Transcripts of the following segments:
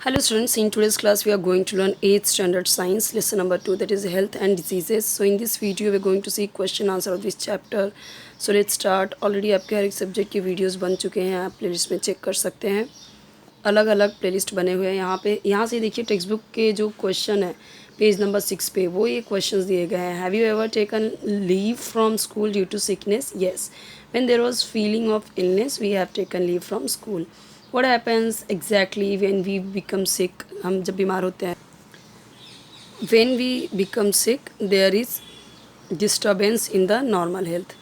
Hello students, in today's class we are going to learn 8th standard science lesson number 2, that is health and diseases. So in this video we are going to see question answer of this chapter. So let's start. Already आपके हर एक subject के videos बन चुके हैं, आप playlist में check कर सकते हैं. अलग अलग प्लेलिस्ट बने हुए हैं यहाँ पे. यहाँ से देखिए टेक्स्ट बुक के जो क्वेश्चन है पेज नंबर 6 पे वो ये क्वेश्चंस दिए गए हैं. Have you ever taken leave from school due to sickness? Yes. When there was feeling of illness we have taken leave from school. What happens exactly when we become sick? हम जब बीमार होते हैं. When we become sick, there is disturbance in the normal health.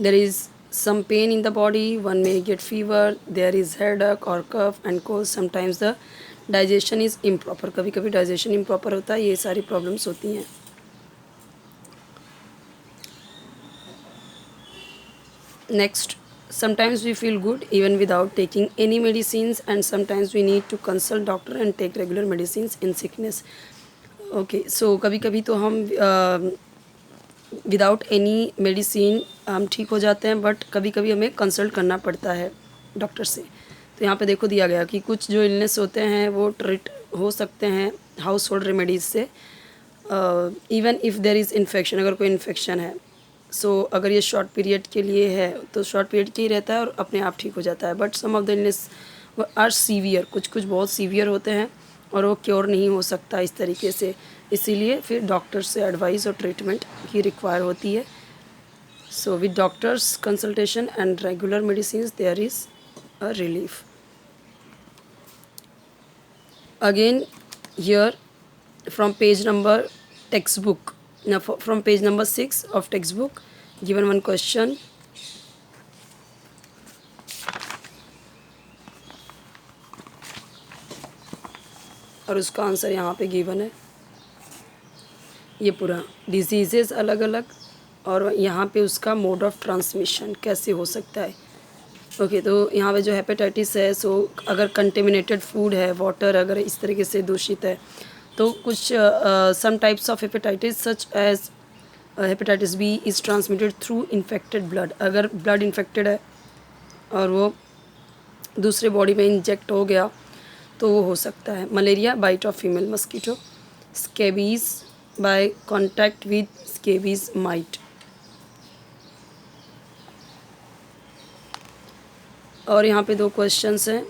There is some pain in the body. One may get fever. There is headache or cough and cold. Sometimes the digestion is improper. कभी कभी digestion improper होता है. ये सारी problems होती हैं. Next. Sometimes we feel good even without taking any medicines, and sometimes we need to consult doctor and take regular medicines in sickness. Okay, so कभी कभी तो हम विदाउट एनी मेडिसिन हम ठीक हो जाते हैं, बट कभी कभी हमें कंसल्ट करना पड़ता है डॉक्टर से. तो यहाँ पे देखो दिया गया कि कुछ जो इलनेस होते हैं वो ट्रीट हो सकते हैं हाउस होल्ड रेमेडीज़ से. Even if there is infection, अगर कोई इन्फेक्शन है अगर ये शॉर्ट पीरियड के लिए है तो शॉर्ट पीरियड के ही रहता है और अपने आप ठीक हो जाता है. But some of the illness are severe, कुछ कुछ बहुत सीवियर होते हैं और वो क्योर नहीं हो सकता इस तरीके से. इसीलिए फिर डॉक्टर से एडवाइस और ट्रीटमेंट की रिक्वायर होती है. So with doctors consultation and regular medicine there is a relief. Again here from page number text book. Now from page number 6 of textbook, given one question. और उसका answer यहाँ पे given है. ये पूरा डिजीज़ेस अलग अलग और यहाँ पे उसका मोड ऑफ ट्रांसमिशन कैसे हो सकता है. ओके, तो यहाँ पे जो हेपेटाइटिस है अगर कंटेमिनेटेड फूड है, वाटर अगर इस तरीके से दूषित है तो कुछ some types of hepatitis such as hepatitis B is transmitted through infected blood. अगर ब्लड इन्फेक्टेड है और वो दूसरे बॉडी में इंजेक्ट हो गया तो वो हो सकता है. Malaria bite of female mosquito. Scabies by contact with scabies mite. और यहाँ पे दो क्वेश्चंस हैं.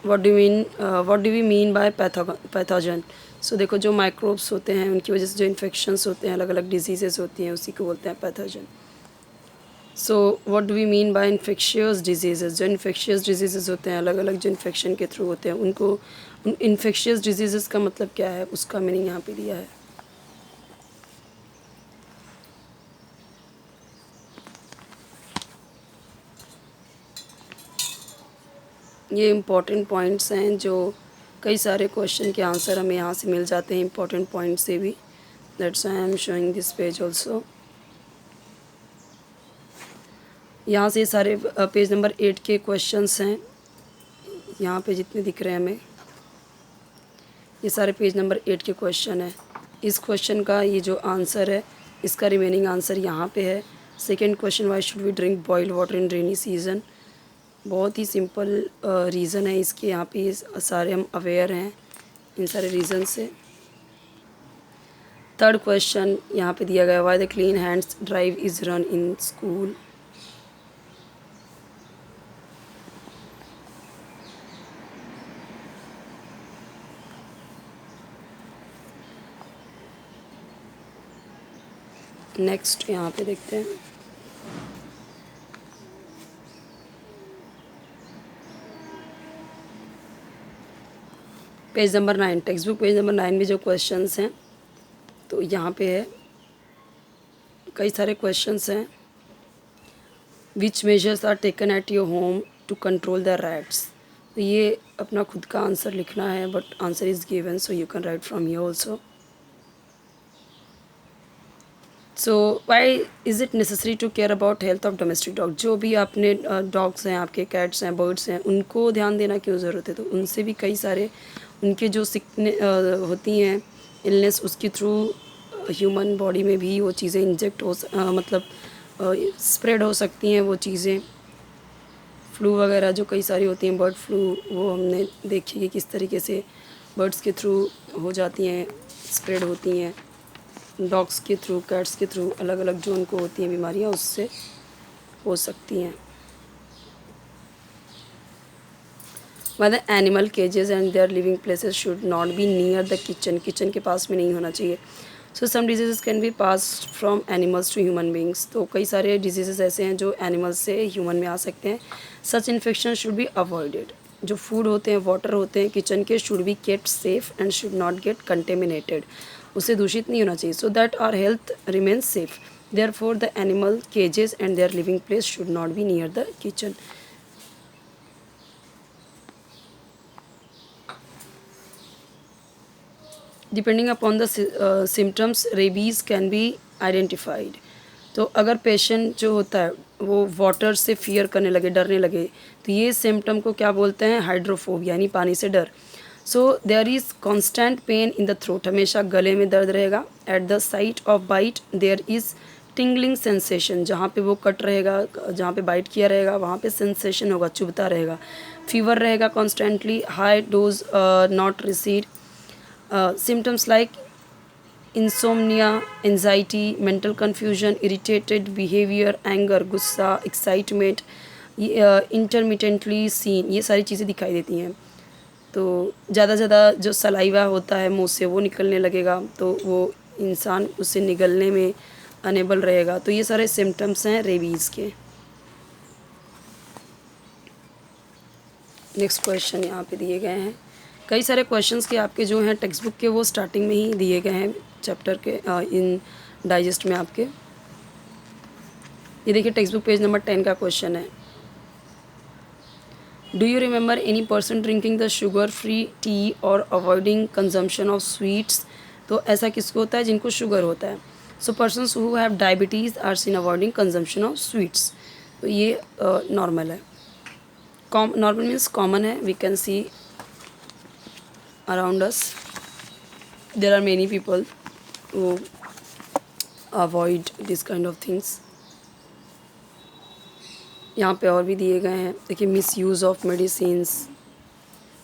What do we mean by pathogen. So देखो जो माइक्रोब्स होते हैं उनकी वजह से जो इन्फेक्शंस होते हैं, अलग अलग डिजीज़ेस होती हैं, उसी को बोलते हैं pathogen. So what do we mean by infectious diseases. जो इन्फेक्शियस डिजीज़ेस होते हैं, अलग अलग जो इन्फेक्शन के थ्रू होते हैं, उनको इन्फेक्शियस डिजीज़ेस का मतलब क्या है उसका मीनिंग यहाँ पे दिया है. ये इम्पॉर्टेंट पॉइंट्स हैं जो कई सारे क्वेश्चन के आंसर हमें यहाँ से मिल जाते हैं इम्पॉर्टेंट पॉइंट से भी. That's I am showing this page also. यहाँ से सारे पेज नंबर 8 के क्वेश्चंस हैं. यहाँ पे जितने दिख रहे हैं हमें ये सारे पेज नंबर 8 के क्वेश्चन हैं. इस क्वेश्चन का ये जो आंसर है इसका रिमेनिंग आंसर यहाँ पे है. Second question, why should we drink boiled water in rainy season. बहुत ही सिंपल रीज़न है इसके. यहाँ पे सारे हम अवेयर हैं इन सारे रीज़न से. थर्ड क्वेश्चन यहाँ पे दिया गया, why the clean hands drive is run in school. Next यहाँ पे देखते हैं. Page number 9 text book page number 9 में जो क्वेश्चंस हैं तो यहाँ पे है कई सारे क्वेश्चंस हैं. Which measures are taken at your home to control the rats. तो ये अपना खुद का आंसर लिखना है, but answer is given so you can write from here also. So why is it necessary to care about health of domestic dog. जो भी आपने डॉग्स हैं, आपके कैट्स हैं, बर्ड्स हैं, उनको ध्यान देना क्यों ज़रूरत है. तो उनसे भी कई सारे उनके जो होती हैं इलनेस, उसके थ्रू ह्यूमन बॉडी में भी वो चीज़ें इंजेक्ट मतलब स्प्रेड हो सकती हैं वो चीज़ें. फ्लू वगैरह जो कई सारी होती हैं, बर्ड फ्लू, वो हमने देखी कि किस तरीके से बर्ड्स के थ्रू हो जाती हैं, स्प्रेड होती हैं, डॉग्स के थ्रू, कैट्स के थ्रू, अलग अलग जो उनको होती हैं बीमारियाँ उससे हो सकती हैं। Whether animal cages and their living places should not be near the kitchen, kitchen के पास में नहीं होना चाहिए। So some diseases can be passed from animals to human beings, तो कई सारे diseases ऐसे हैं जो animals से human में आ सकते हैं। Such infections should be avoided, जो फूड होते हैं, वाटर होते हैं किचन के, should be kept safe and should not get contaminated, उससे दूषित नहीं होना चाहिए, so that our health remains safe. Therefore the animal cages and their living place should not be near the kitchen. Depending upon the symptoms rabies can be identified, तो अगर patient जो होता है वो वाटर से फियर करने लगे, डरने लगे, तो ये सिम्टम को क्या बोलते हैं, हाइड्रोफोबिया, यानी पानी से डर। So there is constant pain in the throat, हमेशा गले में दर्द रहेगा। At the site of bite there is tingling sensation, जहाँ पे वो कट रहेगा, जहाँ पे बाइट किया रहेगा वहाँ पे सेंसेशन होगा, चुभता रहेगा। फीवर रहेगा constantly, high dose not recede, symptoms like insomnia, anxiety, mental confusion, irritated behavior, anger, गुस्सा, excitement, intermittently seen, ये सारी चीज़ें दिखाई देती हैं। तो ज़्यादा जो सलाइवा होता है मुँह से वो निकलने लगेगा, तो वो इंसान उससे निगलने में अनेबल रहेगा। तो ये सारे सिम्टम्स हैं रेबीज़ के। नेक्स्ट क्वेश्चन यहाँ पे दिए गए हैं। कई सारे क्वेश्चंस के आपके जो हैं टेक्स्ट बुक के वो स्टार्टिंग में ही दिए गए हैं चैप्टर के इन डाइजेस्ट में आपके। ये देखिए टेक्स्ट बुक पेज नंबर 10 का क्वेश्चन है, do you remember any person drinking the sugar free tea और अवॉइडिंग कंजम्पशन ऑफ स्वीट्स। तो ऐसा किसको होता है, जिनको शुगर होता है। So persons who have diabetes are seen avoiding consumption of sweets, तो ये नॉर्मल है। नॉर्मल मीन्स कॉमन है, we can see around us there are many people who avoid this kind of things। यहाँ पे और भी दिए गए हैं, देखिए मिस यूज़ ऑफ मेडिसिन्स,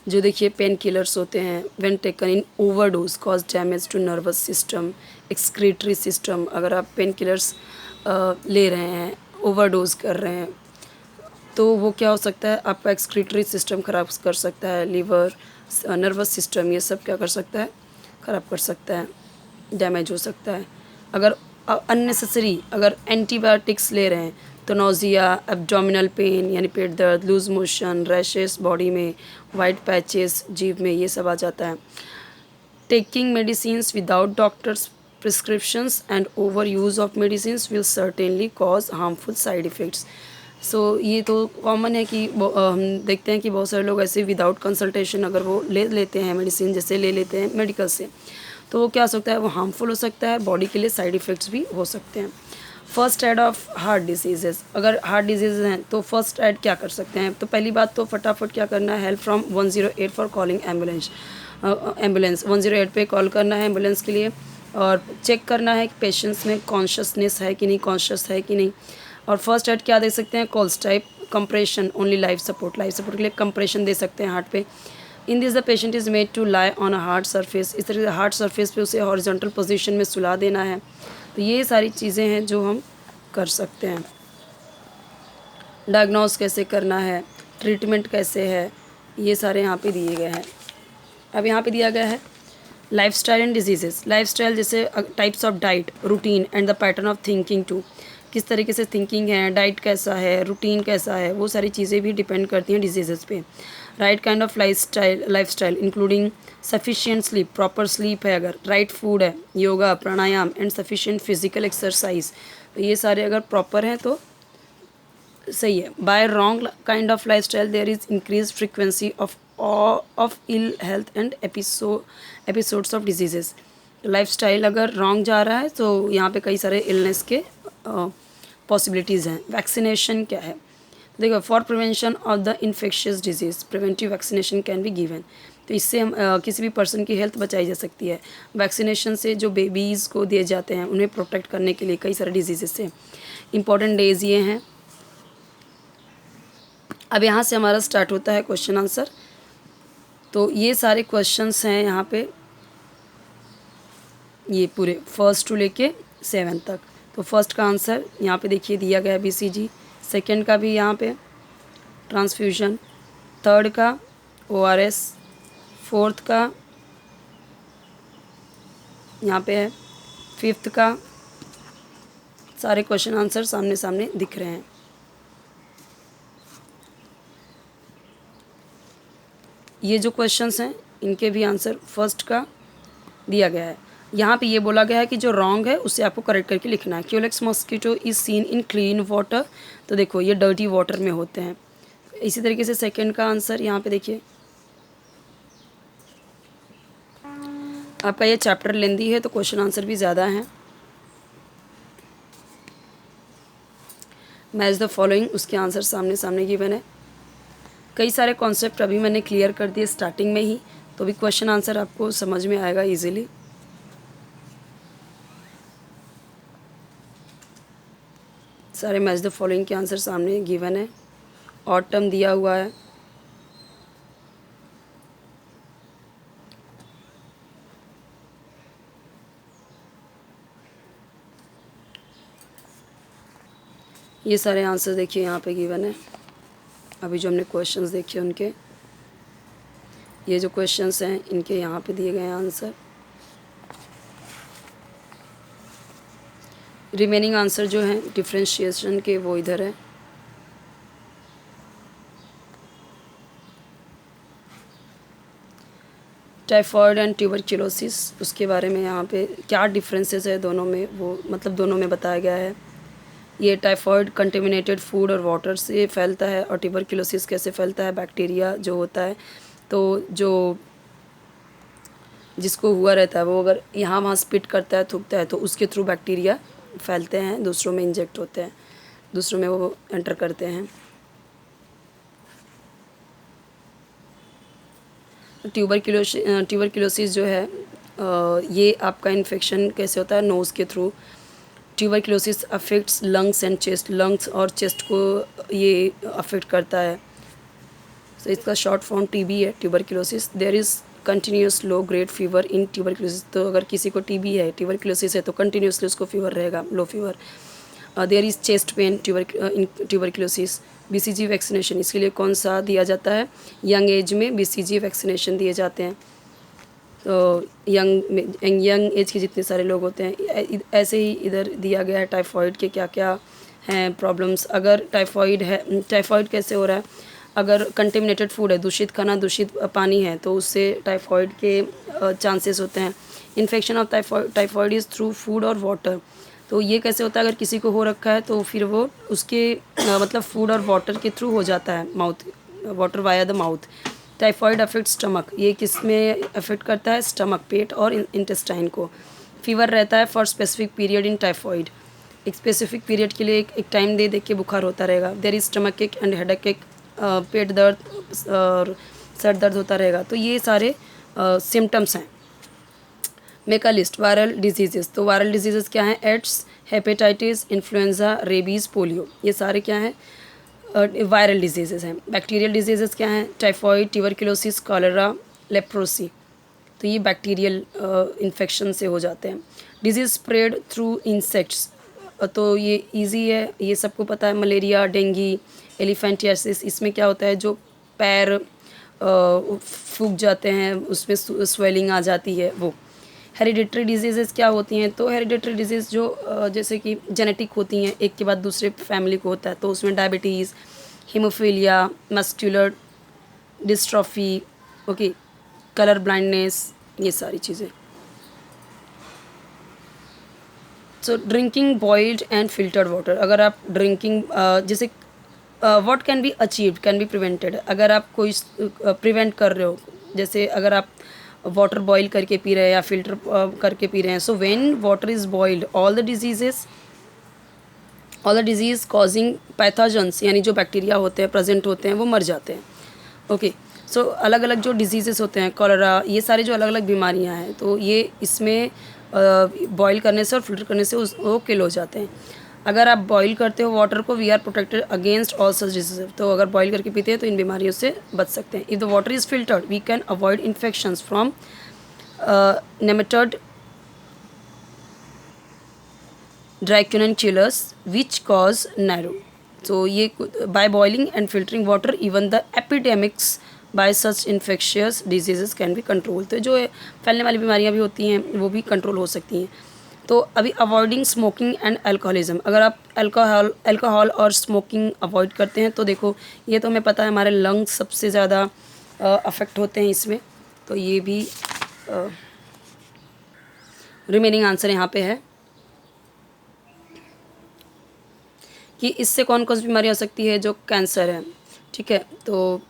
जो देखिए पेन किलर्स होते हैं, when taken in overdose cause damage to nervous system, excretory system. अगर आप पेन किलर्स ले रहे हैं, ओवरडोज कर रहे हैं, तो वो क्या हो सकता है, आपका एक्सक्रीटरी सिस्टम ख़राब कर सकता है, लीवर, नर्वस सिस्टम, ये सब क्या कर सकता है, ख़राब कर सकता है, डैमेज हो सकता है। अगर अननेसेसरी अगर एंटीबायोटिक्स ले रहे हैं तो नोज़िया, एब्डोमिनल पेन यानी पेट दर्द, लूज मोशन, रैशेस बॉडी में, वाइट पैचेस जीभ में, ये सब आ जाता है। Taking medicines without doctors prescriptions and over use of medicines will certainly cause harmful side effects. So ये तो कॉमन है कि हम देखते हैं कि बहुत सारे लोग ऐसे विदाउट कंसल्टेशन अगर वो ले लेते हैं मेडिसिन, जैसे ले लेते हैं मेडिकल से, तो वो क्या हो सकता है, वो हार्मफुल हो सकता है, बॉडी के लिए साइड इफ़ेक्ट्स भी हो सकते हैं। First aid of heart disease, अगर हार्ट डिजीज़ हैं तो फर्स्ट एड क्या कर सकते हैं, तो पहली बात तो फटाफट क्या करना है, help from 108 for calling ambulance. 108 पे कॉल करना है एम्बुलेंस के लिए, और चेक करना है कि पेशेंट्स में कॉन्शियसनेस है कि नहीं, कॉन्शियस है कि नहीं। और फर्स्ट एड क्या दे सकते हैं, कोल्स type compression, only life support के लिए कंप्रेशन दे सकते हैं हार्ट पे। In this the patient is made to lie on a hard surface, इस तरह से हार्ड सरफेस पे उसे हॉरिजॉन्टल पोजीशन में सुला देना है। तो ये सारी चीज़ें हैं जो हम कर सकते हैं। डायग्नोस कैसे करना है, ट्रीटमेंट कैसे है, ये सारे यहाँ पे दिए गए हैं। अब यहाँ पे दिया गया है लाइफस्टाइल एंड डिजीजेस। लाइफस्टाइल जैसे types of diet, routine and the pattern of thinking too, किस तरीके से थिंकिंग है, डाइट कैसा है, रूटीन कैसा है, वो सारी चीज़ें भी डिपेंड करती हैं डिजीज़ पे। Right kind of lifestyle including sufficient sleep, proper sleep है, अगर राइट फूड है, yoga, pranayama and sufficient physical exercise, तो ये सारे अगर प्रॉपर हैं तो सही है। By wrong kind of lifestyle there is increase frequency of ill health and episodes of diseases. Lifestyle अगर रॉन्ग जा रहा है तो यहाँ पे कई सारे इलनेस के पॉसिबिलिटीज़ हैं। वैक्सीनेशन क्या है, देखो for prevention of the infectious disease preventive vaccination can be given, तो इससे हम किसी भी पर्सन की हेल्थ बचाई जा सकती है। वैक्सीनेशन से जो बेबीज़ को दिए जाते हैं उन्हें प्रोटेक्ट करने के लिए कई सारे डिजीज़ से। इंपॉर्टेंट डेज ये हैं। अब यहाँ से हमारा स्टार्ट होता है क्वेश्चन आंसर। तो ये सारे क्वेश्चंस हैं यहाँ पे, ये पूरे फर्स्ट टू लेके 7 तक। तो फर्स्ट का आंसर यहाँ पे देखिए दिया गया है BCG, सेकंड का भी यहाँ पे ट्रांसफ्यूजन, थर्ड का ORS, फोर्थ का यहाँ पे है, फिफ्थ का, सारे क्वेश्चन आंसर सामने सामने दिख रहे हैं। ये जो क्वेश्चंस हैं इनके भी आंसर फर्स्ट का दिया गया है। यहाँ पे ये बोला गया है कि जो रॉन्ग है उसे आपको करेक्ट करके लिखना है। Culex mosquito is seen in clean water, तो देखो ये डर्टी वाटर में होते हैं। इसी तरीके से सेकंड का आंसर यहाँ पे देखिए, आपका ये चैप्टर लेंदी है तो क्वेश्चन आंसर भी ज़्यादा हैं। मैच द फॉलोइंग, उसके आंसर सामने सामने गिवन है। कई सारे कॉन्सेप्ट अभी मैंने क्लियर कर दिए स्टार्टिंग में ही, तो भी क्वेश्चन आंसर आपको समझ में आएगा इजीली। सारे मैच द फॉलोइंग के आंसर सामने गिवन है। ऑटम दिया हुआ है, ये सारे आंसर देखिए यहाँ पे गिवन है। अभी जो हमने क्वेश्चंस देखे उनके, ये जो क्वेश्चंस हैं इनके यहाँ पे दिए गए हैं आंसर। रिमेनिंग आंसर जो हैं डिफरेंशिएशन के वो इधर है। टाइफॉइड एंड ट्यूबरक्लोसिस, उसके बारे में यहाँ पे क्या डिफरेंसेस है दोनों में, वो मतलब दोनों में बताया गया है। ये टाइफॉइड कंटेमिनेटेड फूड और वाटर से फैलता है, और ट्यूबरक्लोसिस कैसे फैलता है, बैक्टीरिया जो होता है, तो जो जिसको हुआ रहता है वो अगर यहाँ वहाँ स्पिट करता है, थूकता है, तो उसके थ्रू बैक्टीरिया फैलते हैं, दूसरों में इंजेक्ट होते हैं, दूसरों में वो एंटर करते हैं। ट्यूबरक्लोसिस जो है ये आपका इन्फेक्शन कैसे होता है, नोज़ के through. Tuberculosis affects lungs and chest, lungs और चेस्ट को ये अफेक्ट करता है। तो इसका शॉर्ट फॉर्म TB है, tuberculosis. There is continuous low grade fever in tuberculosis, तो अगर किसी को TB है, ट्यूबरक्लोसिस है, तो कंटिन्यूसली उसको फीवर रहेगा, low fever. There is chest pain in tuberculosis. BCG vaccination, इसके लिए कौन सा दिया जाता है, यंग एज में BCG वैक्सीनेशन दिए जाते हैं। तो यंग एज के जितने सारे लोग होते हैं, ऐसे ही इधर दिया गया है टाइफॉइड के क्या क्या हैं प्रॉब्लम्स। अगर टाइफॉइड है, टाइफॉइड कैसे हो रहा है, अगर कंटेमिनेटेड फूड है, दूषित खाना, दूषित पानी है, तो उससे टाइफॉइड के चांसेस होते हैं। Infection of typhoid is through food और वाटर, तो ये कैसे होता है, अगर किसी को हो रखा है तो फिर वो उसके मतलब फूड और वाटर के थ्रू हो जाता है, mouth, water via the mouth. Typhoid affect stomach, ये किस में अफेक्ट करता है, स्टमक, पेट और इंटेस्टाइन को। फीवर रहता है for specific period in typhoid, एक स्पेसिफिक पीरियड के लिए एक टाइम दे के बुखार होता रहेगा। देयर इज स्टमक एक एंड हेडेक एक, पेट दर्द और सर दर्द होता रहेगा। तो ये सारे सिम्टम्स हैं। Make a list viral diseases, तो वायरल डिजीजेस क्या हैं, AIDS, hepatitis, influenza, rabies, polio, ये सारे क्या हैं, वायरल डिजीजेस हैं। बैक्टीरियल डिजीजेस क्या हैं, टाइफॉइड, ट्यूबरक्लोसिस, कॉलेरा, लेप्रोसी, तो ये बैक्टीरियल इन्फेक्शन से हो जाते हैं। डिजीज स्प्रेड थ्रू इंसेक्ट्स, तो ये इजी है, ये सबको पता है। मलेरिया, डेंगू, एलिफेंटियासिस, इसमें क्या होता है, जो पैर सूख जाते हैं, उसमें स्वेलिंग आ जाती है, वो। हेरिडिटरी डिजीज़ेस क्या होती हैं, तो हेरिडिटरी डिजीज़ जो जैसे कि जेनेटिक होती हैं, एक के बाद दूसरे फैमिली को होता है, तो उसमें diabetes, haemophilia, muscular dystrophy, okay, colour blindness, ये सारी चीज़ें। सो drinking boiled and filtered water, अगर आप ड्रिंकिंग जैसे what can be achieved can be prevented, अगर आप कोई प्रिवेंट कर रहे हो, जैसे अगर आप वाटर बॉईल करके पी रहे हैं या फिल्टर करके पी रहे हैं, so when water is boiled all the disease causing pathogens, यानी जो बैक्टीरिया होते हैं प्रेजेंट होते हैं वो मर जाते हैं। ओके, सो अलग अलग जो डिजीज़ेस होते हैं, कॉलेरा, ये सारे जो अलग अलग बीमारियां हैं, तो ये इसमें बॉईल करने से और फिल्टर करने से वो किल हो जाते हैं। अगर आप बॉईल करते हो वाटर को, we are protected against all such disease. तो अगर बॉईल करके पीते हैं तो इन बीमारियों से बच सकते हैं। If the water is filtered we can avoid infections from nematode dracunculus which cause नैरो। तो ये by boiling and filtering water even the epidemics by such infectious diseases can be control. तो जो फैलने वाली बीमारियां भी होती हैं वो भी कंट्रोल हो सकती हैं। तो अभी अवॉइडिंग स्मोकिंग एंड अल्कोहलिज्म, अगर आप अल्कोहल और स्मोकिंग अवॉइड करते हैं तो देखो ये तो हमें पता है हमारे लंग्स सबसे ज़्यादा अफेक्ट होते हैं इसमें। तो ये भी रिमेनिंग आंसर यहाँ पे है कि इससे कौन कौन सी बीमारी हो सकती है, जो कैंसर है। ठीक है, तो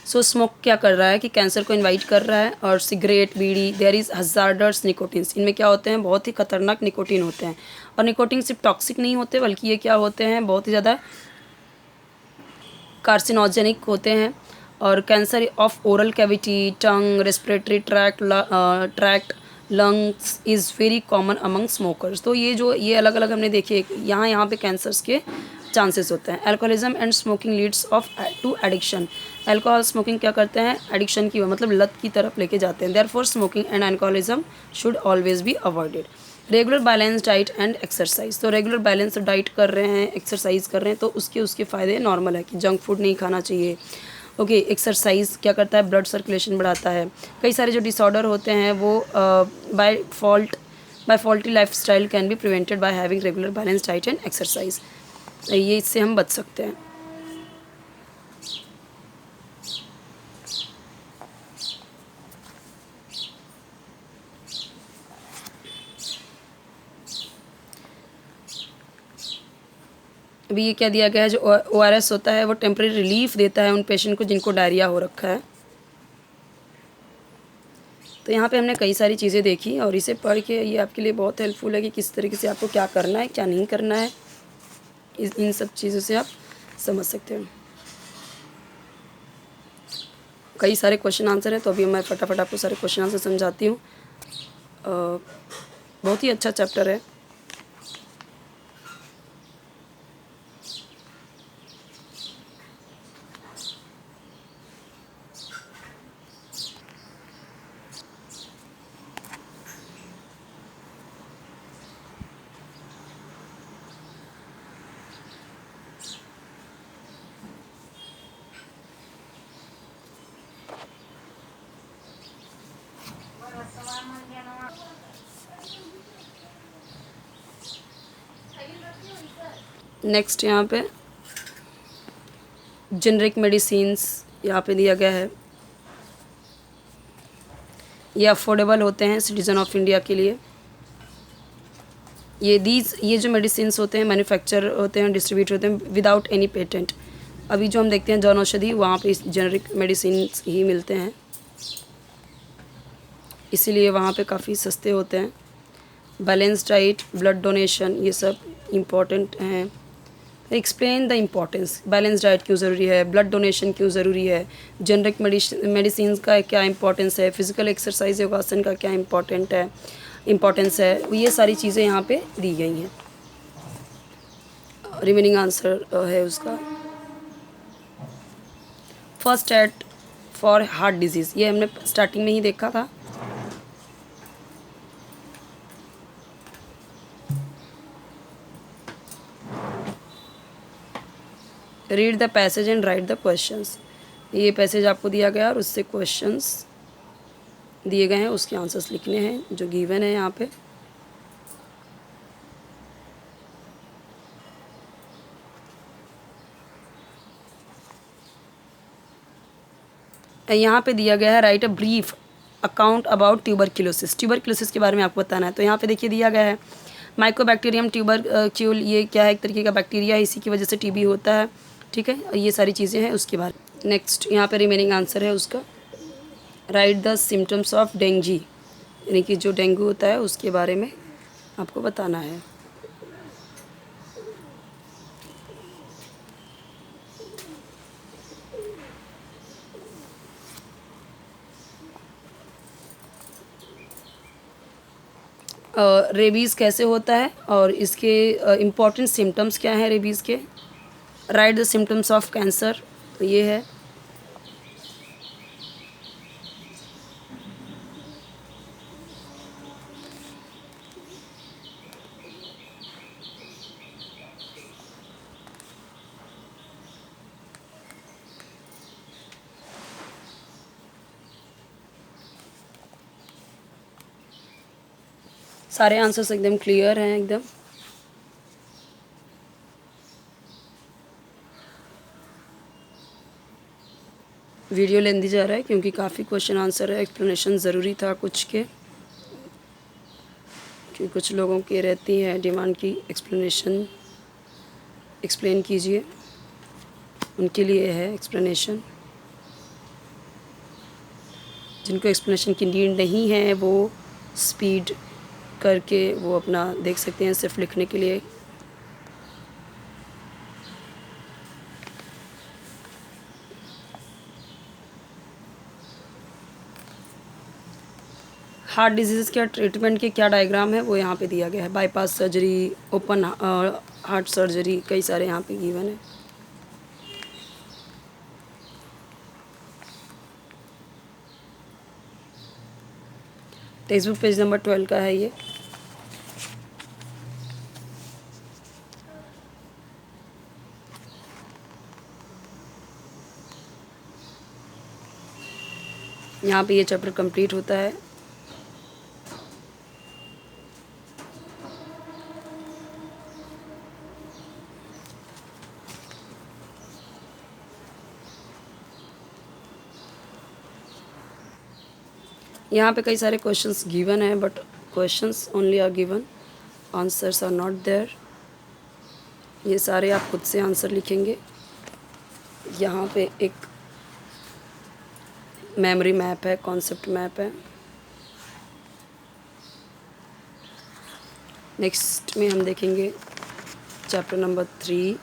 स्मोक क्या कर रहा है कि कैंसर को इनवाइट कर रहा है। और cigarette, bidi, there is hazardous nicotines, इनमें क्या होते हैं, बहुत ही खतरनाक निकोटिन होते हैं। और निकोटिन सिर्फ टॉक्सिक नहीं होते बल्कि ये क्या होते हैं, बहुत ही ज़्यादा कार्सिनोजेनिक होते हैं। और cancer of oral cavity, tongue, respiratory tract, lungs is very common among smokers. तो ये अलग अलग हमने देखे यहाँ पे कैंसर्स के चांसेस होते हैं। Alcoholism and smoking leads of to addiction, alcohol smoking क्या करते हैं, एडिक्शन की मतलब लत की तरफ लेके जाते हैं। Therefore smoking and alcoholism should always be avoided. Regular balance diet and exercise, तो रेगुलर बैलेंस डाइट कर रहे हैं, एक्सरसाइज कर रहे हैं तो उसके फ़ायदे नॉर्मल है कि जंक फूड नहीं खाना चाहिए। ओके, एक्सरसाइज क्या करता है, ब्लड सर्कुलेशन बढ़ाता है। कई सारे जो डिसऑर्डर होते हैं वो by faulty life style can be prevented by having regular balance diet and exercise. ये इससे हम बच सकते हैं। अभी ये क्या दिया गया है, जो ORS होता है वो टेम्परेरी रिलीफ देता है उन पेशेंट को जिनको डायरिया हो रखा है। तो यहाँ पे हमने कई सारी चीज़ें देखी और इसे पढ़ के ये आपके लिए बहुत हेल्पफुल है कि किस तरीके से आपको क्या करना है, क्या नहीं करना है। इन सब चीज़ों से आप समझ सकते हो। कई सारे क्वेश्चन आंसर हैं तो अभी मैं फटाफट आपको सारे क्वेश्चन आंसर समझाती हूँ। बहुत ही अच्छा चैप्टर है। नेक्स्ट यहाँ पे जेनरिक मेडिसिन्स यहाँ पे दिया गया है। ये अफोर्डेबल होते हैं सिटीज़न ऑफ इंडिया के लिए। ये जो मेडिसिन्स होते हैं मैन्युफैक्चर होते हैं, डिस्ट्रीब्यूट होते हैं विदाउट एनी पेटेंट। अभी जो हम देखते हैं जन औषधि, वहाँ पे जेनरिक मेडिसिन्स ही मिलते हैं, इसीलिए वहाँ पे काफ़ी सस्ते होते हैं। बैलेंस डाइट, ब्लड डोनेशन, ये सब इम्पॉर्टेंट हैं। Explain the importance, balance diet क्यों ज़रूरी है, ब्लड डोनेशन क्यों ज़रूरी है, जेनरिक मेडिसिन का क्या इंपॉर्टेंस है, फिजिकल एक्सरसाइज योगासन का क्या इम्पोर्टेंस है, ये सारी चीज़ें यहाँ पे दी गई हैं। रिमेनिंग आंसर है उसका first aid for heart disease, ये हमने स्टार्टिंग में ही देखा था। Read the passage and right the questions, ये पैसेज आपको दिया गया और उससे क्वेश्चंस दिए गए हैं, उसके आंसर्स लिखने हैं जो गिवन है यहाँ पे। यहाँ पे दिया गया है right a brief account about tuberculosis, tuberculosis के बारे में आपको बताना है। तो यहाँ पे देखिए दिया गया है माइकोबैक्टीरियम ट्यूबरक्यूल, ये क्या है, एक तरीके का बैक्टीरिया है, इसी की वजह से टीबी होता है। ठीक है, ये सारी चीज़ें हैं उसके बारे। नेक्स्ट यहाँ पे रिमेनिंग आंसर है उसका, right the symptoms of dinghy, यानी कि जो डेंगू होता है उसके बारे में आपको बताना है। रेबीज़ कैसे होता है और इसके इम्पॉर्टेंट सिम्टम्स क्या हैं रेबीज़ के। Right the symptoms of cancer, तो ये है। सारे आंसर्स एकदम क्लियर हैं एकदम। वीडियो लेंदी जा रहा है क्योंकि काफ़ी क्वेश्चन आंसर है, एक्सप्लेनेशन ज़रूरी था कुछ के, क्योंकि कुछ लोगों की रहती है डिमांड की एक्सप्लेनेशन एक्सप्लेन कीजिए, उनके लिए है एक्सप्लेनेशन। जिनको एक्सप्लेनेशन की नीड नहीं है वो स्पीड करके वो अपना देख सकते हैं, सिर्फ लिखने के लिए। हार्ट डिजीज़ के ट्रीटमेंट के क्या डायग्राम है वो यहाँ पे दिया गया है। Bypass surgery, open heart surgery, कई सारे यहाँ पे गिवन है। टेक्स्ट बुक पेज नंबर 12 का है ये। यहाँ पे ये चैप्टर कंप्लीट होता है। यहाँ पे कई सारे क्वेश्चंस गिवन हैं, but questions only are given, answers are not there. ये सारे आप खुद से आंसर लिखेंगे। यहाँ पे एक मेमोरी मैप है, कॉन्सेप्ट मैप है। नेक्स्ट में हम देखेंगे चैप्टर नंबर 3